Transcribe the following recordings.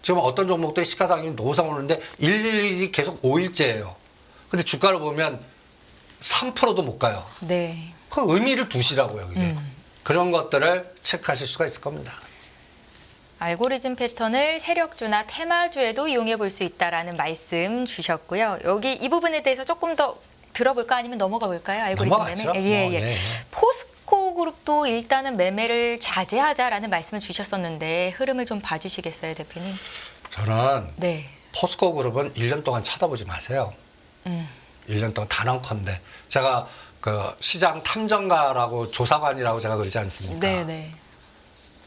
지금 어떤 종목들이 시가상이 노상 오르는데 111이 계속 5일째예요. 근데 주가를 보면 3%도 못 가요. 네. 그 의미를 두시라고요, 그게. 그런 것들을 체크하실 수가 있을 겁니다. 알고리즘 패턴을 세력주나 테마주에도 이용해 볼 수 있다라는 말씀 주셨고요. 여기 이 부분에 대해서 조금 더 들어볼까 아니면 넘어가 볼까요? 알고리즘 넘어가죠. 매매. 예, 예. 네. 포스코 그룹도 일단은 매매를 자제하자라는 말씀을 주셨었는데 흐름을 좀 봐주시겠어요, 대표님? 저는 네. 포스코 그룹은 1년 동안 쳐다보지 마세요. 1년 동안 단언컨대. 제가 그 시장 탐정가라고 조사관이라고 제가 그러지 않습니까? 네, 네.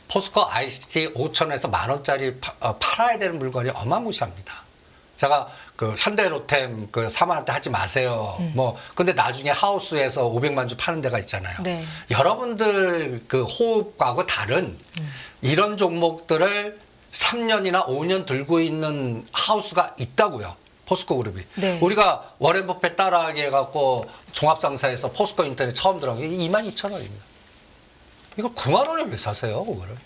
포스코 ICT 5천원에서 10,000원짜리 팔아야 되는 물건이 어마무시합니다. 제가 그 현대로템 그 4만원대 하지 마세요. 뭐 근데 나중에 하우스에서 500만 주 파는 데가 있잖아요. 네. 여러분들 그 호흡하고 다른 이런 종목들을 3년이나 5년 들고 있는 하우스가 있다고요. 포스코 그룹이. 네. 우리가 워렌 버핏 따라하게 해갖고 종합상사에서 포스코 인터넷 처음 들어간 게 22,000원입니다. 이거 9만 원에 왜 사세요, 그거를?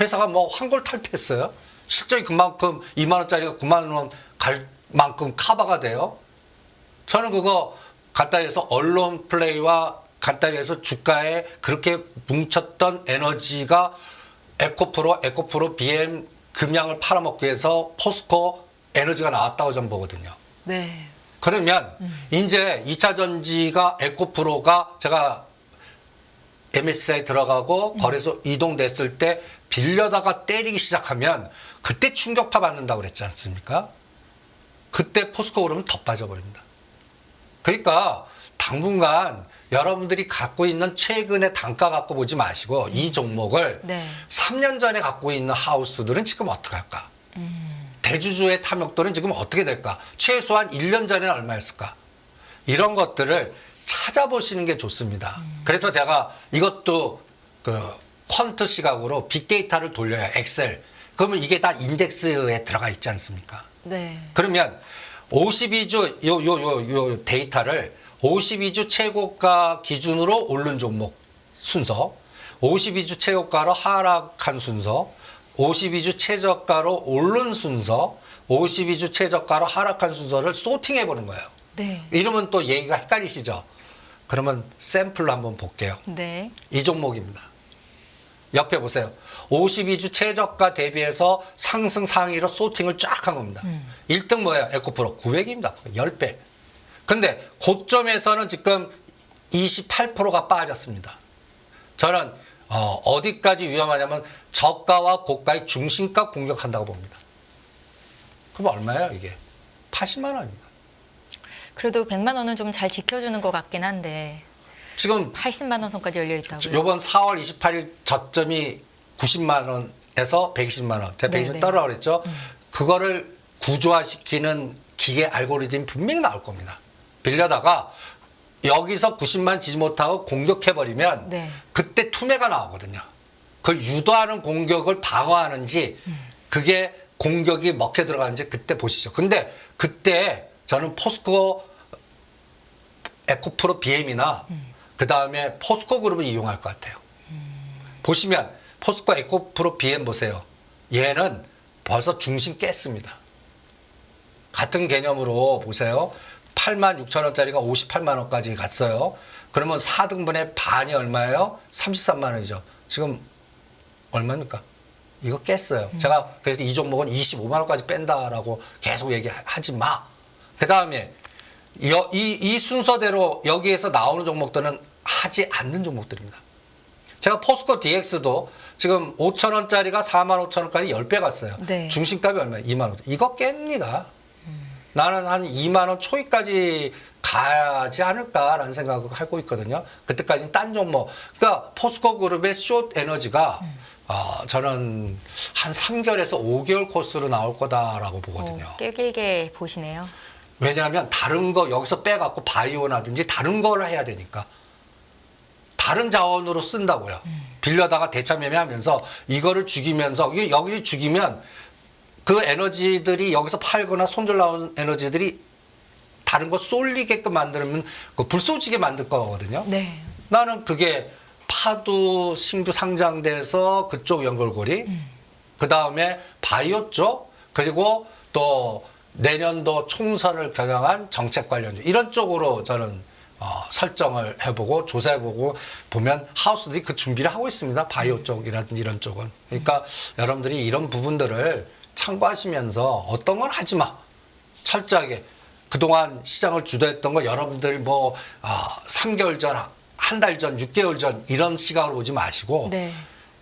회사가 뭐 환골 탈퇴했어요? 실적이 그만큼 2만 원짜리가 9만 원 갈 만큼 커버가 돼요? 저는 그거 간단히 해서 언론 플레이와 간단히 해서 주가에 그렇게 뭉쳤던 에너지가 에코프로, BM 금양을 팔아먹기 위해서 포스코 에너지가 나왔다고 저는 보거든요. 네. 그러면 이제 2차 전지가 에코프로가 제가 MSCI 들어가고 거래소 이동됐을 때 빌려다가 때리기 시작하면 그때 충격파 받는다고 그랬지 않습니까? 그때 포스코 그러면 더 빠져버립니다. 그러니까 당분간 여러분들이 갖고 있는 최근의 단가 갖고 보지 마시고 이 종목을 네. 3년 전에 갖고 있는 하우스들은 지금 어떻게 할까? 대주주의 탐욕들은 지금 어떻게 될까? 최소한 1년 전에는 얼마였을까? 이런 것들을 찾아보시는 게 좋습니다. 그래서 제가 이것도 그 퀀트 시각으로 빅데이터를 돌려야 엑셀. 그러면 이게 다 인덱스에 들어가 있지 않습니까? 네. 그러면 52주 요 데이터를 52주 최고가 기준으로 오른 종목 순서, 52주 최고가로 하락한 순서, 52주 최저가로 오른 순서, 52주 최저가로 하락한 순서를 소팅해 보는 거예요. 네. 이러면 또 얘기가 헷갈리시죠? 그러면 샘플로 한번 볼게요. 네. 이 종목입니다. 옆에 보세요. 52주 최저가 대비해서 상승 상위로 소팅을 쫙 한 겁니다. 1등 뭐예요? 에코프로 900입니다. 10배. 근데 고점에서는 지금 28%가 빠졌습니다. 저는 어디까지 위험하냐면 저가와 고가의 중심가 공격한다고 봅니다. 그럼 얼마예요 이게? 80만 원입니다. 그래도 100만 원은 좀 잘 지켜주는 것 같긴 한데 지금 80만 원 선까지 열려 있다고요? 요번 4월 28일 저점이 90만 원에서 120만 원. 제가 120만 원 네네. 떨어라 그랬죠. 그거를 구조화시키는 기계 알고리즘이 분명히 나올 겁니다. 빌려다가 여기서 90만 지지 못하고 공격해버리면 네. 그때 투매가 나오거든요. 그걸 유도하는 공격을 방어하는지 그게 공격이 먹혀 들어가는지 그때 보시죠. 근데 그때 저는 포스코 에코프로 BM이나 그 다음에 포스코 그룹을 이용할 것 같아요. 보시면 포스코 에코프로 BM 보세요. 얘는 벌써 중심 깼습니다. 같은 개념으로 보세요. 86,000원짜리가 58만 원까지 갔어요. 그러면 4등분의 반이 얼마예요? 33만 원이죠. 지금 얼마입니까? 이거 깼어요. 제가 그래서 이 종목은 25만 원까지 뺀다라고 계속 얘기하지 마. 그 다음에 이 순서대로 여기에서 나오는 종목들은 하지 않는 종목들입니다. 제가 포스코 DX도 지금 5,000원짜리가 45,000원까지 10배 갔어요. 네. 중심값이 얼마예요? 2만 원. 이거 깹니다. 나는 한 2만 원 초이까지 가지 않을까라는 생각을 하고 있거든요. 그때까지는 딴 종목. 그러니까 포스코 그룹의 숏 에너지가 저는 한 3개월에서 5개월 코스로 나올 거다라고 보거든요. 꽤 길게 보시네요. 왜냐하면 다른 거 여기서 빼갖고 바이오나든지 다른 걸 해야 되니까. 다른 자원으로 쓴다고요. 빌려다가 대차 매매하면서 이거를 죽이면서 여기 죽이면 그 에너지들이 여기서 팔거나 손절 나온 에너지들이 다른 거 쏠리게끔 만들면 그 불쏘지게 만들 거거든요. 네. 나는 그게 파도 신규 상장돼서 그쪽 연결고리 그 다음에 바이오 쪽 그리고 또 내년도 총선을 겨냥한 정책 관련주 이런 쪽으로 저는 설정을 해보고 조사해보고 보면 하우스들이 그 준비를 하고 있습니다. 바이오 쪽이라든지 이런 쪽은. 그러니까 여러분들이 이런 부분들을 참고하시면서 어떤 건 하지 마. 철저하게 그동안 시장을 주도했던 거 여러분들 뭐 3개월 전, 한 달 전, 6개월 전 이런 시각으로 보지 마시고 네.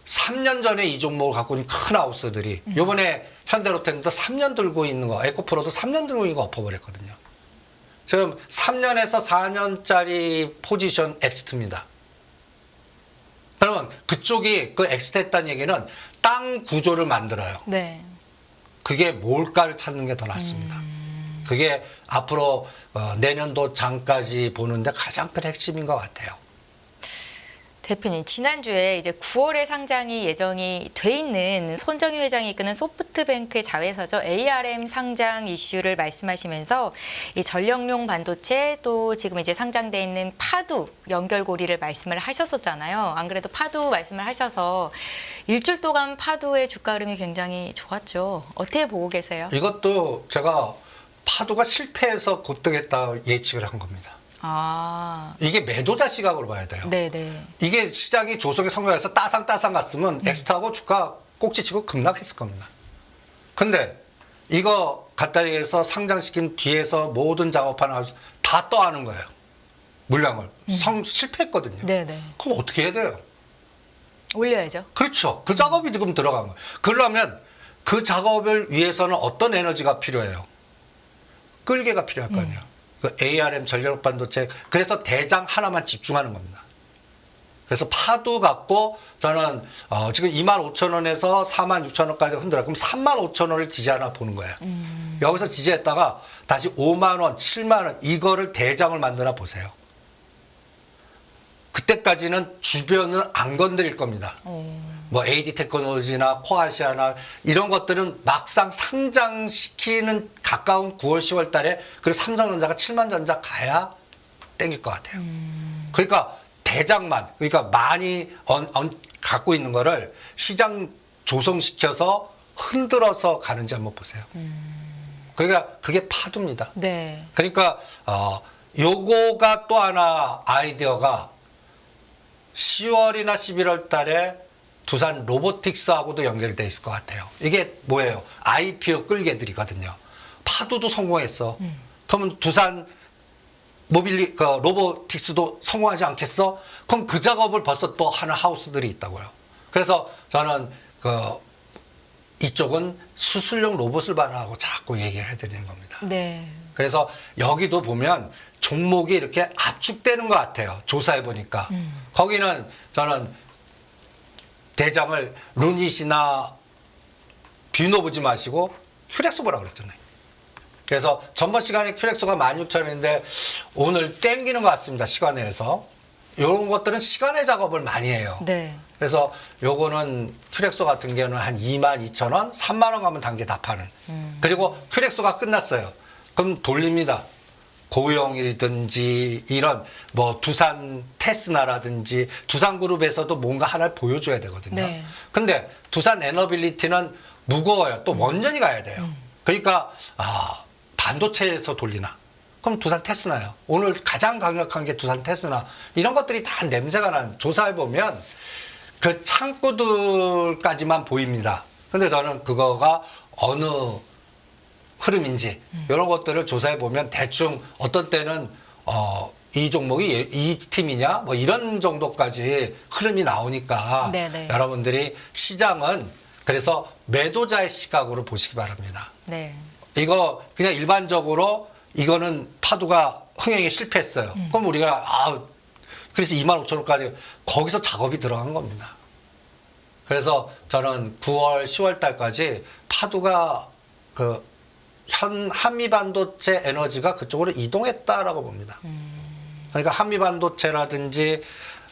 3년 전에 이 종목을 갖고 있는 큰 하우스들이 요번에 현대로템도 3년 들고 있는 거, 에코프로도 3년 들고 있는 거 엎어버렸거든요. 지금 3년에서 4년짜리 포지션 엑스트입니다. 그러면 그쪽이 그 엑스트 했다는 얘기는 땅 구조를 만들어요. 네. 그게 뭘까를 찾는 게 더 낫습니다. 그게 앞으로 내년도 장까지 보는데 가장 큰 핵심인 것 같아요. 대표님, 지난주에 이제 9월에 상장이 예정이 돼 있는 손정희 회장이 이끄는 소프트뱅크의 자회사죠. ARM 상장 이슈를 말씀하시면서 이 전력용 반도체 또 지금 이제 상장돼 있는 파두 연결고리를 말씀을 하셨었잖아요. 안 그래도 파두 말씀을 하셔서 일주일 동안 파두의 주가 흐름이 굉장히 좋았죠. 어떻게 보고 계세요? 이것도 제가 파도가 실패해서 급등했다 예측을 한 겁니다. 아, 이게 매도자 시각으로 봐야 돼요. 네네. 이게 시장이 조성에 성공해서 따상따상 갔으면 엑스트하고 주가 꼭지치고 급락했을 겁니다. 근데 이거 갖다 대서 상장시킨 뒤에서 모든 작업하는 하우스 다 떠하는 거예요. 물량을. 실패했거든요. 네네. 그럼 어떻게 해야 돼요? 올려야죠. 그렇죠. 그 작업이 지금 들어간 거예요. 그러면 그 작업을 위해서는 어떤 에너지가 필요해요? 끌개가 필요할 거 아니에요. 그 ARM 전력 반도체. 그래서 대장 하나만 집중하는 겁니다. 그래서 파도 갖고 저는 지금 25,000원에서 46,000원까지 흔들어. 그럼 35,000원을 지지하나 보는 거예요. 여기서 지지했다가 다시 5만 원, 7만 원 이거를 대장을 만드나 보세요. 그때까지는 주변은 안 건드릴 겁니다. 뭐 AD 테크놀로지나 코아시아나 이런 것들은 막상 상장시키는 가까운 9월, 10월 달에 그리고 삼성전자가 7만 전자 가야 땡길 것 같아요. 그러니까 대장만, 그러니까 많이 갖고 있는 거를 시장 조성시켜서 흔들어서 가는지 한번 보세요. 그러니까 그게 파도입니다. 네. 그러니까 요거가 또 하나 아이디어가 10월이나 11월 달에 두산 로보틱스하고도 연결돼 있을 것 같아요. 이게 뭐예요? IPO 끌개들이거든요. 파도도 성공했어. 그러면 두산 로보틱스도 성공하지 않겠어? 그럼 그 작업을 벌써 또 하는 하우스들이 있다고요. 그래서 저는 이쪽은 수술용 로봇을 반하고 자꾸 얘기를 해드리는 겁니다. 네. 그래서 여기도 보면 종목이 이렇게 압축되는 것 같아요. 조사해 보니까. 거기는 저는 대장을 루닛이나 뷰노 보지 마시고 큐렉스 보라고 그랬잖아요. 그래서 전번 시간에 큐렉스가 16,000원인데 오늘 땡기는 것 같습니다. 시간에서. 이런 것들은 시간의 작업을 많이 해요. 네. 그래서 요거는 큐렉소 같은 경우는 한 22,000원, 3만 원 가면 단계 다 파는. 그리고 큐렉소가 끝났어요. 그럼 돌립니다. 고용이든지 이런 뭐 두산 테스나라든지 두산그룹에서도 뭔가 하나를 보여줘야 되거든요. 네. 근데 두산 에너빌리티는 무거워요. 또 원전이 가야 돼요. 그러니까 반도체에서 돌리나. 그럼 두산 테스나요. 오늘 가장 강력한 게 두산 테스나. 이런 것들이 다 냄새가 나는, 조사해보면 그 창구들까지만 보입니다. 근데 저는 그거가 어느 흐름인지 이런 것들을 조사해보면 대충 어떤 때는 이 종목이 이 팀이냐 뭐 이런 정도까지 흐름이 나오니까 네네. 여러분들이 시장은 그래서 매도자의 시각으로 보시기 바랍니다. 네. 이거 그냥 일반적으로 이거는 파도가 흥행에 실패했어요. 그럼 우리가 그래서 25,000원까지 거기서 작업이 들어간 겁니다. 그래서 저는 9월, 10월 달까지 파도가 한미반도체 에너지가 그쪽으로 이동했다라고 봅니다. 그러니까 한미반도체라든지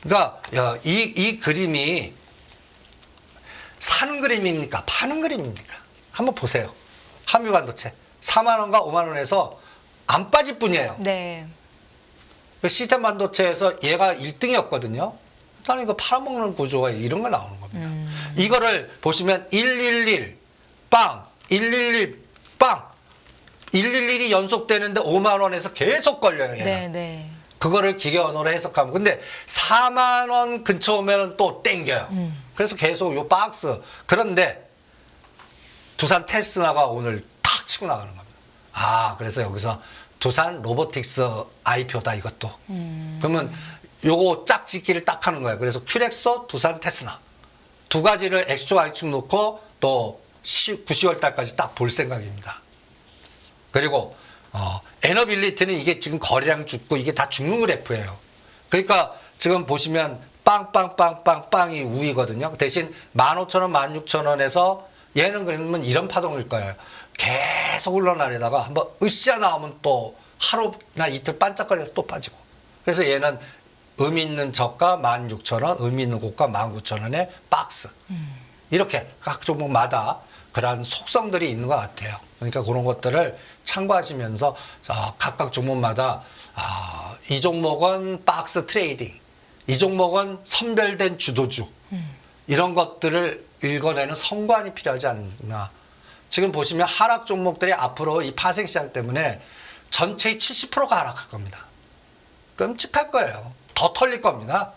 그러니까 이 그림이 사는 그림입니까? 파는 그림입니까? 한번 보세요. 한미반도체 4만 원과 5만 원에서 안 빠질 뿐이에요. 네. 시스템 반도체에서 얘가 1등이었거든요. 일단 이거 팔아먹는 구조가 이런 거 나오는 겁니다. 이거를 보시면 111, 빵, 111 빵! 111이 연속되는데 5만 원에서 계속 걸려요. 얘는. 네, 네. 그거를 기계 언어로 해석하면. 근데 4만 원 근처 오면 또 땡겨요. 그래서 계속 요 박스. 그런데 두산 테스나가 오늘 탁 치고 나가는 겁니다. 아, 그래서 여기서 두산 로보틱스 IPO다 이것도. 그러면 요거 짝짓기를 딱 하는 거예요. 그래서 큐렉소, 두산 테스나. 두 가지를 X축, Y축 놓고 또 9, 10월 달까지 딱 볼 생각입니다. 그리고 에너빌리티는 이게 지금 거래량 죽고 이게 다 죽는 그래프예요. 그러니까 지금 보시면 빵빵빵빵빵이 우위거든요. 대신 15,000원, 16,000원에서 얘는 그러면 이런 파동일 거예요. 계속 흘러나려다가 한번 으쌰 나오면 또 하루나 이틀 반짝거려서 또 빠지고. 그래서 얘는 의미 있는 저가 16,000원, 의미 있는 고가 19,000원의 박스. 이렇게 각 종목마다 그러한 속성들이 있는 것 같아요. 그러니까 그런 것들을 참고하시면서 각각 종목마다 이 종목은 박스 트레이딩, 이 종목은 선별된 주도주 이런 것들을 읽어내는 성관이 필요하지 않나. 지금 보시면 하락 종목들이 앞으로 이 파생 시장 때문에 전체의 70%가 하락할 겁니다. 끔찍할 거예요. 더 털릴 겁니다.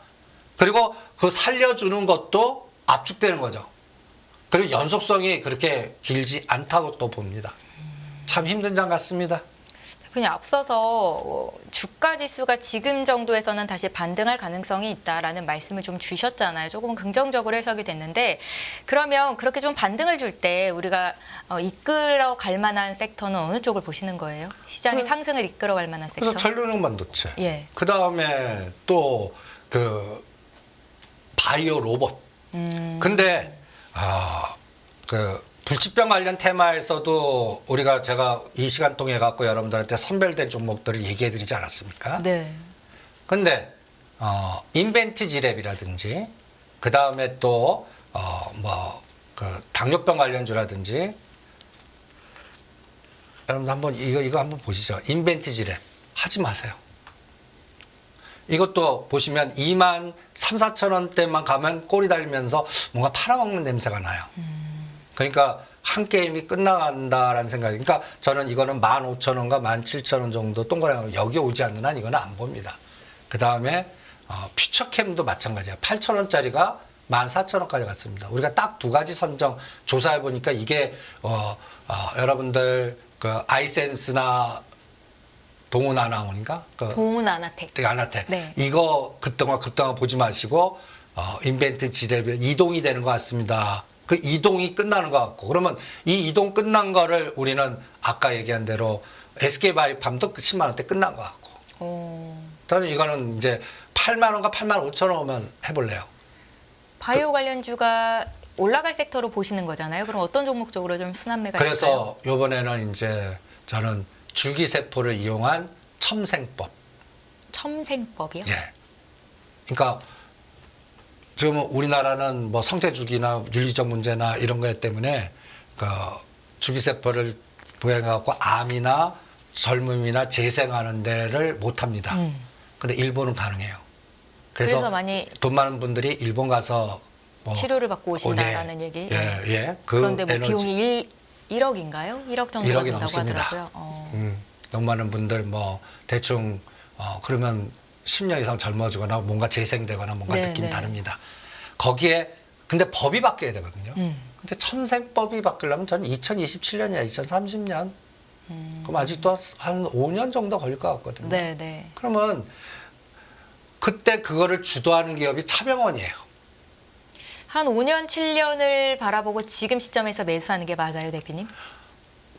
그리고 그 살려주는 것도 압축되는 거죠. 그리고 연속성이 그렇게 길지 않다고 또 봅니다. 참 힘든 장 같습니다. 대표님, 앞서서 주가 지수가 지금 정도에서는 다시 반등할 가능성이 있다라는 말씀을 좀 주셨잖아요. 조금 긍정적으로 해석이 됐는데, 그러면 그렇게 좀 반등을 줄 때 우리가 이끌어 갈 만한 섹터는 어느 쪽을 보시는 거예요? 시장의 상승을 이끌어 갈 만한 섹터? 그래서 전류능 반도체. 예. 그 다음에 또 그 바이오 로봇. 근데 그 불치병 관련 테마에서도 제가 이 시간 통해 갖고 여러분들한테 선별된 종목들을 얘기해 드리지 않았습니까? 네. 근데 인벤티지랩이라든지 그 다음에 또 그 당뇨병 관련주라든지 여러분들 한번 이거 한번 보시죠. 인벤티지랩 하지 마세요. 이것도 보시면 2만 3, 4천 원대만 가면 꼬리 달면서 뭔가 팔아먹는 냄새가 나요. 그러니까 한 게임이 끝나간다라는 생각이. 그러니까 저는 이거는 15,000원과 17,000원 정도 동그라미 여기 오지 않는 한 이거는 안 봅니다. 그 다음에 퓨처캠도 마찬가지예요. 8,000원짜리가 14,000원까지 갔습니다. 우리가 딱 두 가지 선정 조사해 보니까 이게 여러분들 그 아이센스나 동훈 아나운인가? 동훈 아나텍. 아나텍. 네. 이거 급등화 보지 마시고 인벤트 지랩이 이동이 되는 것 같습니다. 그 이동이 끝나는 것 같고, 그러면 이 이동 끝난 거를 우리는 아까 얘기한 대로 SK바이팜도 10만 원대 끝난 것 같고. 저는 이거는 이제 8만 원과 8만 5천 원 오면 해볼래요. 바이오 관련주가 올라갈 섹터로 보시는 거잖아요. 그럼 어떤 종목 쪽으로 좀 순환매가 있을까요? 그래서 이번에는 이제 저는 줄기세포를 이용한 첨생법. 첨생법이요? 예. 그러니까 지금 우리나라는 뭐 성체주기나 윤리적 문제나 이런 것 때문에 그 줄기세포를 보행해갖고 암이나 젊음이나 재생하는 데를 못합니다. 근데 일본은 가능해요. 그래서 많이 돈 많은 분들이 일본 가서 뭐 치료를 받고 오신다라는 얘기. 예. 그런데 뭐 비용이 1억인가요? 1억 정도가 1억이 된다고 넘습니다. 하더라고요. 너무 많은 분들 뭐 대충 그러면 10년 이상 젊어지거나 뭔가 재생되거나 뭔가 느낌이 다릅니다. 거기에 근데 법이 바뀌어야 되거든요. 근데 천생법이 바뀌려면 저는 2027년이야 2030년. 그럼 아직도 한 5년 정도 걸릴 것 같거든요. 네. 그러면 그때 그거를 주도하는 기업이 차병원이에요. 한 5년, 7년을 바라보고 지금 시점에서 매수하는 게 맞아요, 대표님?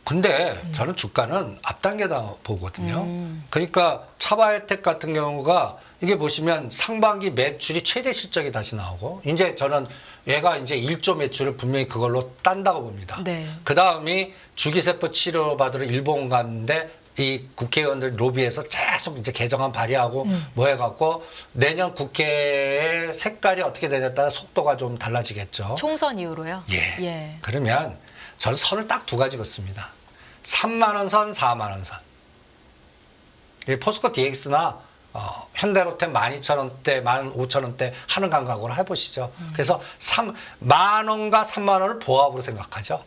근데 저는 주가는 앞당겨다 보거든요. 그러니까 차바이오텍 같은 경우가 이게 보시면 상반기 매출이 최대 실적이 다시 나오고 이제 저는 얘가 이제 1조 매출을 분명히 그걸로 딴다고 봅니다. 네. 그 다음이 주기세포 치료받으러 일본 갔는데 이 국회의원들 로비에서 계속 이제 개정안 발의하고 뭐 해갖고 내년 국회의 색깔이 어떻게 되냐에 따라 속도가 좀 달라지겠죠. 총선 이후로요? 예. 그러면 저는 선을 딱 두 가지 긋습니다. 3만 원 선, 4만 원 선. 포스코 DX나 현대로템 12,000원대, 15,000원대 하는 감각으로 해보시죠. 그래서 1만 원과 3만 원을 보합으로 생각하죠.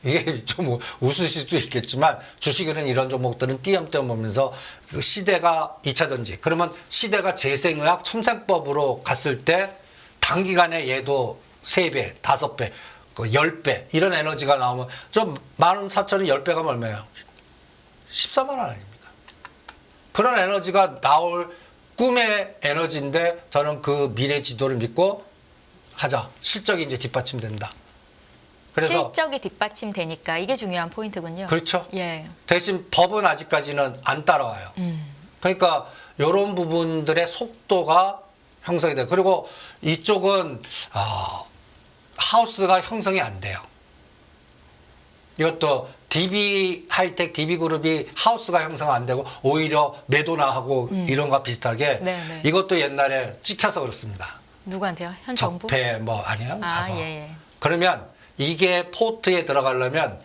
이게 좀 웃으실 수도 있겠지만 주식에는 이런 종목들은 띄엄띄엄 오면서 그 시대가 2차 전지 그러면 시대가 재생의학 첨생법으로 갔을 때 단기간에 얘도 3배, 5배, 10배 이런 에너지가 나오면 좀 14,000원 10배가 얼마예요? 14만 원 아닙니까? 그런 에너지가 나올 꿈의 에너지인데 저는 그 미래 지도를 믿고 하자. 실적이 이제 뒷받침된다. 그래서 실적이 뒷받침되니까 이게 중요한 포인트군요. 그렇죠. 예. 대신 법은 아직까지는 안 따라와요. 그러니까 이런 부분들의 속도가 형성이 돼요. 그리고 이쪽은 하우스가 형성이 안 돼요. 이것도 DB 하이텍, DB 그룹이 하우스가 형성 안 되고 오히려 매도나 하고 이런 거 비슷하게 네네. 이것도 옛날에 찍혀서 그렇습니다. 누구한테요? 현 정부? 적폐 뭐 아니에요? 아, 자거. 예. 그러면 이게 포트에 들어가려면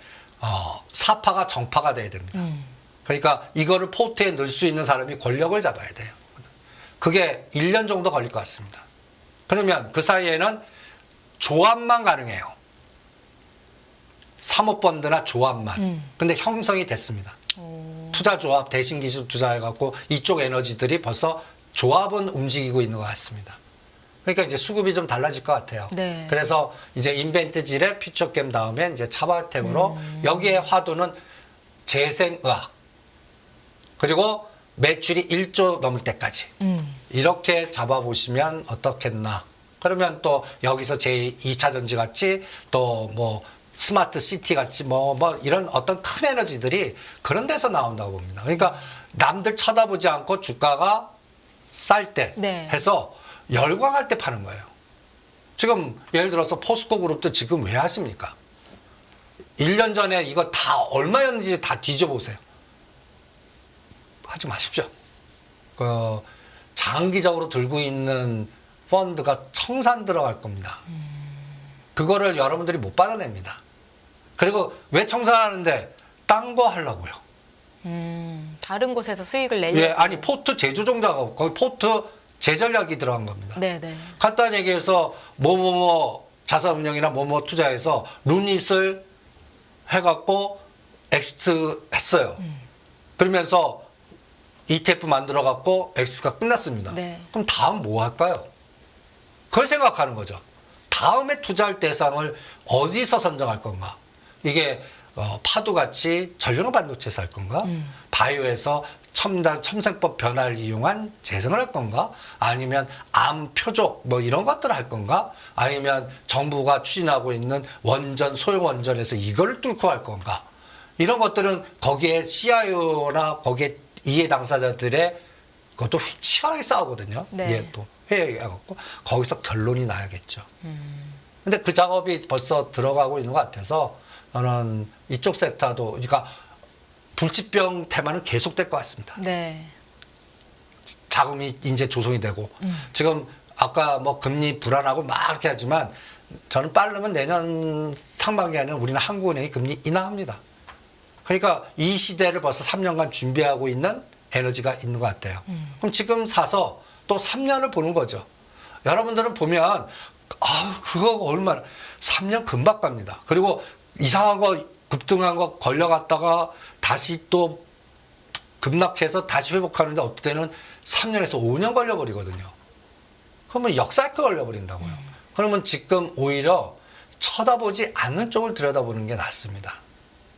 사파가 정파가 돼야 됩니다. 그러니까 이거를 포트에 넣을 수 있는 사람이 권력을 잡아야 돼요. 그게 1년 정도 걸릴 것 같습니다. 그러면 그 사이에는 조합만 가능해요. 사모펀드나 조합만. 근데 형성이 됐습니다. 투자조합, 대신기술 투자해갖고 이쪽 에너지들이 벌써 조합은 움직이고 있는 것 같습니다. 그러니까 이제 수급이 좀 달라질 것 같아요. 네. 그래서 이제 인벤트질의 퓨처캠 다음에 이제 차바텍으로 여기에 화두는 재생의학 그리고 매출이 1조 넘을 때까지 이렇게 잡아보시면 어떻겠나. 그러면 또 여기서 제2차 전지 같이 또 뭐 스마트 시티 같이 뭐 이런 어떤 큰 에너지들이 그런 데서 나온다고 봅니다. 그러니까 남들 쳐다보지 않고 주가가 쌀 때 네. 해서 열광할 때 파는 거예요. 지금 예를 들어서 포스코 그룹도 지금 왜 하십니까? 1년 전에 이거 다 얼마였는지 다 뒤져보세요. 하지 마십시오. 그 장기적으로 들고 있는 펀드가 청산 들어갈 겁니다. 그거를 여러분들이 못 받아냅니다. 그리고 왜 청산하는데 딴 거 하려고요. 다른 곳에서 수익을 내려고. 예, 아니 포트 제조종자가 거기 포트 제전략이 들어간 겁니다. 네네. 간단히 얘기해서 뭐뭐뭐 자산운용이나 뭐뭐 투자해서 루닛을 해갖고 엑시트 했어요. 그러면서 ETF 만들어갖고 엑시트가 끝났습니다. 네. 그럼 다음 뭐 할까요? 그걸 생각하는 거죠. 다음에 투자할 대상을 어디서 선정할 건가? 이게 파도같이 전력용 반도체에서 할 건가? 바이오에서 첨단 첨생법 변화를 이용한 재생을 할 건가? 아니면 암 표적 뭐 이런 것들을 할 건가? 아니면 정부가 추진하고 있는 원전 소형 원전에서 이거를 뚫고 할 건가? 이런 것들은 거기에 CIO나 거기에 이해 당사자들의 그것도 치열하게 싸우거든요. 네. 이게 또 회의해갖고 거기서 결론이 나야겠죠. 근데 그 작업이 벌써 들어가고 있는 것 같아서 저는 이쪽 섹터도 그러니까 불치병 테마는 계속될 것 같습니다. 네. 자금이 이제 조성이 되고 지금 아까 뭐 금리 불안하고 막 이렇게 하지만 저는 빠르면 내년 상반기에는 우리는 한국은행이 금리 인하합니다. 그러니까 이 시대를 벌써 3년간 준비하고 있는 에너지가 있는 것 같아요. 그럼 지금 사서 또 3년을 보는 거죠. 여러분들은 보면 그거 얼마나 3년 금방 갑니다. 그리고 이상한 거 급등한 거 걸려갔다가 다시 또 급락해서 다시 회복하는데 어떨 때는 3년에서 5년 걸려버리거든요. 그러면 역사이클 걸려버린다고요. 그러면 지금 오히려 쳐다보지 않는 쪽을 들여다보는 게 낫습니다.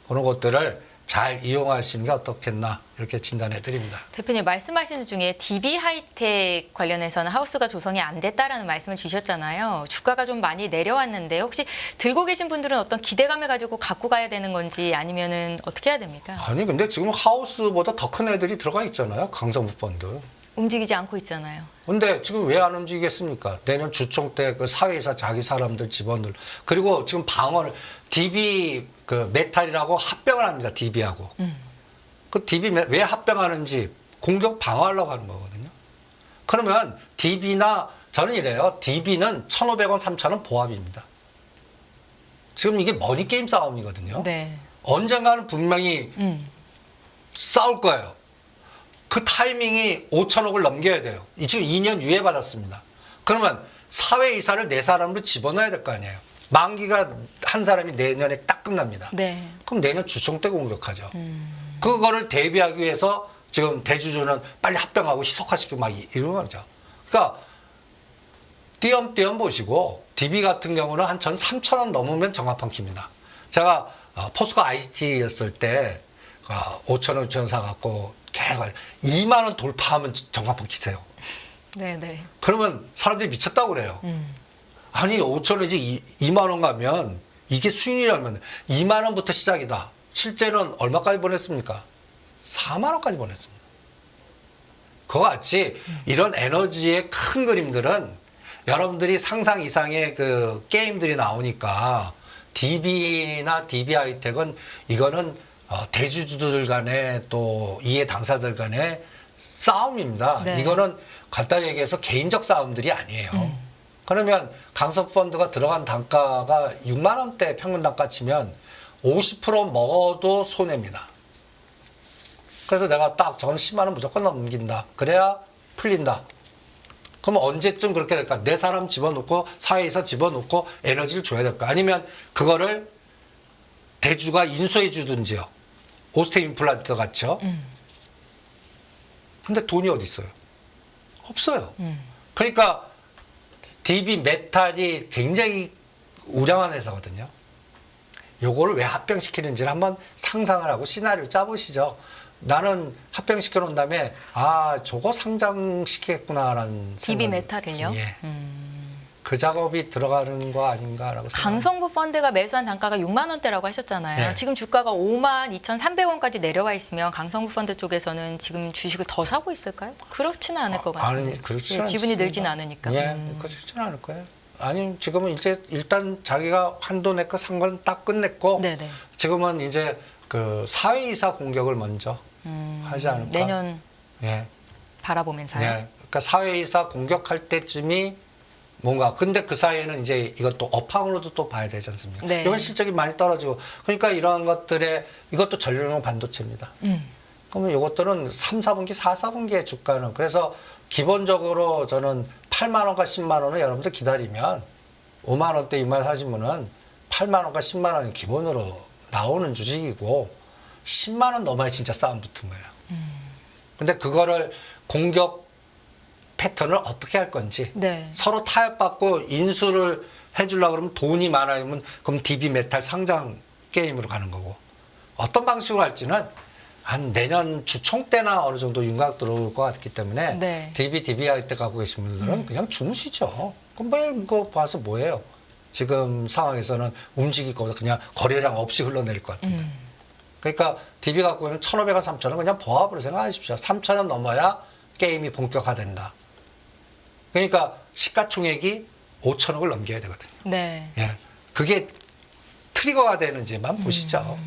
그런 것들을 잘 이용하시는 게 어떻겠나 이렇게 진단해 드립니다. 대표님 말씀하시는 중에 DB 하이텍 관련해서는 하우스가 조성이 안 됐다라는 말씀을 주셨잖아요. 주가가 좀 많이 내려왔는데 혹시 들고 계신 분들은 어떤 기대감을 가지고 갖고 가야 되는 건지 아니면은 어떻게 해야 됩니까? 아니 근데 지금 하우스보다 더 큰 애들이 들어가 있잖아요. 강성부 펀드. 움직이지 않고 있잖아요. 근데 지금 왜 안 움직이겠습니까? 내년 주총 때 그 사회에서 자기 사람들 직원들 그리고 지금 방어를 DB 그 메탈이라고 합병을 합니다. DB하고. 그 DB 왜 합병하는지 공격 방어하려고 하는 거거든요. 그러면 DB나 저는 이래요. DB는 1,500원, 3,000원 보합입니다. 지금 이게 머니게임 싸움이거든요. 네. 언젠가는 분명히 싸울 거예요. 그 타이밍이 5천억을 넘겨야 돼요. 지금 2년 유예 받았습니다. 그러면 사회이사를 네 사람으로 집어넣어야 될 거 아니에요. 만기가 한 사람이 내년에 딱 끝납니다. 네. 그럼 내년 주총 때 공격하죠. 그거를 대비하기 위해서 지금 대주주는 빨리 합병하고 희석화시키고 막 이러는 거죠. 그러니까 띄엄띄엄 보시고 DB 같은 경우는 한 전 3,000원 넘으면 정합판 킵니다. 제가 포스코 ICT였을 때 5,000원, 6,000원 사갖고 계속 2만 원 돌파하면 정합판 키세요. 네네. 그러면 사람들이 미쳤다고 그래요. 아니 5,000원이지 2만 원 가면 이게 수익이라면 2만 원부터 시작이다. 실제는 얼마까지 보냈습니까? 4만 원까지 보냈습니다. 그와 같이 이런 에너지의 큰 그림들은 여러분들이 상상 이상의 그 게임들이 나오니까 DB나 DB 하이텍은 이거는 대주주들 간의 또 이해 당사들 간의 싸움입니다. 네. 이거는 간단히 얘기해서 개인적 싸움들이 아니에요. 그러면 강성펀드가 들어간 단가가 6만 원대 평균 단가 치면 50% 먹어도 손해입니다. 그래서 내가 딱 저건 10만 원 무조건 넘긴다. 그래야 풀린다. 그럼 언제쯤 그렇게 될까? 내 사람 집어넣고 사회에서 집어넣고 에너지를 줘야 될까? 아니면 그거를 대주가 인수해 주든지요. 오스템 임플란트 같이요. 근데 돈이 어디 있어요? 없어요. 그러니까 DB 메탈이 굉장히 우량한 회사거든요. 요거를 왜 합병시키는지를 한번 상상을 하고 시나리오 짜보시죠. 나는 합병시켜 놓은 다음에 저거 상장시키겠구나라는 DB 생각이- 메탈을요? 예. 그 작업이 들어가는 거 아닌가라고 생각합니다. 강성부 펀드가 매수한 단가가 6만 원대라고 하셨잖아요. 네. 지금 주가가 5만 2,300원까지 내려와 있으면 강성부 펀드 쪽에서는 지금 주식을 더 사고 있을까요? 그렇지는 않을 것 같은데. 아니, 그렇지 예, 지분이 않습니다. 늘지는 않으니까. 예, 그렇지는 않을 거예요. 아니, 지금은 이제 일단 자기가 한도 냈고 산 건 딱 끝냈고 네네. 지금은 이제 그 사회이사 공격을 먼저 하지 않을까. 내년 예. 바라보면서요. 네. 그러니까 사회이사 공격할 때쯤이 뭔가 근데 그 사이에는 이제 이것도 업황으로도 또 봐야 되지 않습니까? 네. 이건 실적이 많이 떨어지고 그러니까 이러한 것들에 이것도 전류용 반도체입니다. 그러면 이것들은 3, 4분기, 4, 4분기의 주가는 그래서 기본적으로 저는 8만 원과 10만 원을 여러분들 기다리면 5만 원대 6만 원 사시면은 8만 원과 10만 원이 기본으로 나오는 주식이고 10만 원 넘어야 진짜 싸움 붙은 거예요. 근데 그거를 공격 패턴을 어떻게 할 건지 네. 서로 타협받고 인수를 해주려고 그러면 돈이 많아지면 그럼 DB 메탈 상장 게임으로 가는 거고 어떤 방식으로 할지는 한 내년 주총 때나 어느 정도 윤곽 들어올 것 같기 때문에 네. DB 할 때 갖고 계신 분들은 그냥 주무시죠. 그럼 매일 이거 봐서 뭐예요? 지금 상황에서는 움직일 거보다 그냥 거래량 없이 흘러내릴 것 같은데. 그러니까 DB 갖고 있는 1,500원, 3,000원 그냥 보합으로 생각하십시오. 3,000원 넘어야 게임이 본격화된다. 그러니까 시가총액이 5천억을 넘겨야 되거든요. 네. 예. 그게 트리거가 되는지만 보시죠.